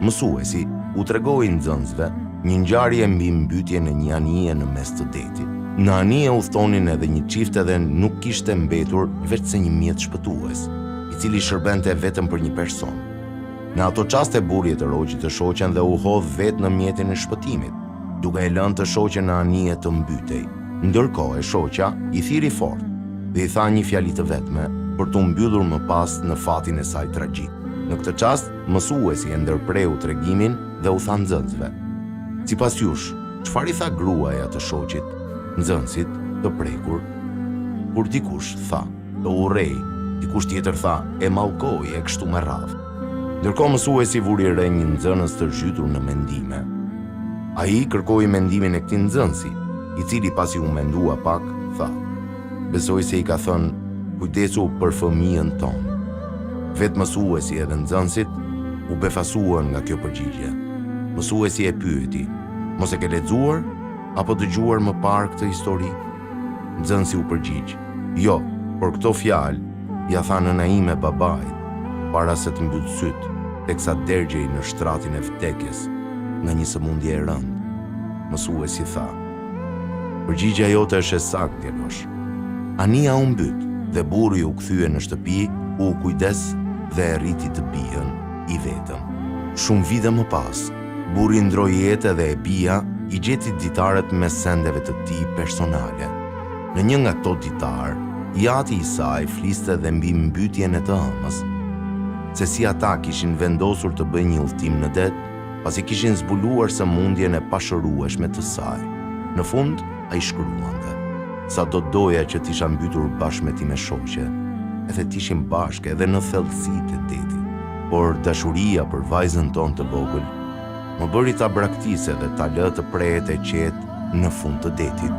Mësuesi u tregoi nxënësve një ngjarje mbi mbytjen e një anije në mes të detit. Në anije u thonin edhe një çift dhe nuk kishte mbetur veçse një mjet shpëtues, i cili shërbente vetëm për një person. Në ato qaste burri e të roqit të shoqen dhe u hodh vetë në mjetin e shpëtimit, duke e lënë të shoqen në anije të mbytej. Ndërkohë shoqja i thiri fort dhe i tha një fjali të vetme për të mbyllur më pas në fatin e saj tragjik. Në këtë çast, mësuesi e ndërpreu tregimin dhe u tha nxënësve: "Sipas jush, çfarë i tha gruaja të shoqit?" Nxënësit, të prekur, kur dikush tha: "Të urrej", dikush tjetër tha: "E mallkoi", e kështu me radhë. Ndërkohë mësuesi vuri re një nxënës të zhytur në mendime. Ai kërkoi mendimin e këtij nxënësi, i cili pasi u mendua pak, tha: "Besoj se i ka thënë, kujdesu për fëmijën tonë." Vetë mësuesi edhe nxënësit u befasuan nga kjo përgjigje. Mësuesi e pyeti: "Mos e ke lexuar apo dëgjuar më parë këtë histori?" Nxënësi u përgjigj: "Jo, por këto fjalë ja tha nëna ime babait para se të mbyt syt, teksa dergjej në shtratin e vdekjes nga një sëmundje e rëndë." Mësuesi tha: "Përgjigjja jote është e saktë, djalosh." Anija u mbyt dhe burri u kthye në shtëpi, u kujdes dhe e rriti të bijën i vetëm. Shumë vite më pas, burri ndroi jetë dhe e bija i gjeti ditarët me sendeve të tij personale. Në një nga këto ditar, jati i saj fliste dhe mbi mbytjen e të ëmës, se si ata kishin vendosur të bëjnë një udhtim në det, pasi kishin zbuluar sëmundjen e pashërueshme të saj. Në fund, ai shkruante: "Sa do doja që t'isha mbytur bashkë me ti me shoqe, edhe t'ishim bashkë edhe në thellësitë e detit. Por dashuria për vajzën tonë të vogël më bëri ta braktise dhe ta lë të prehet e qetë në fund të detit."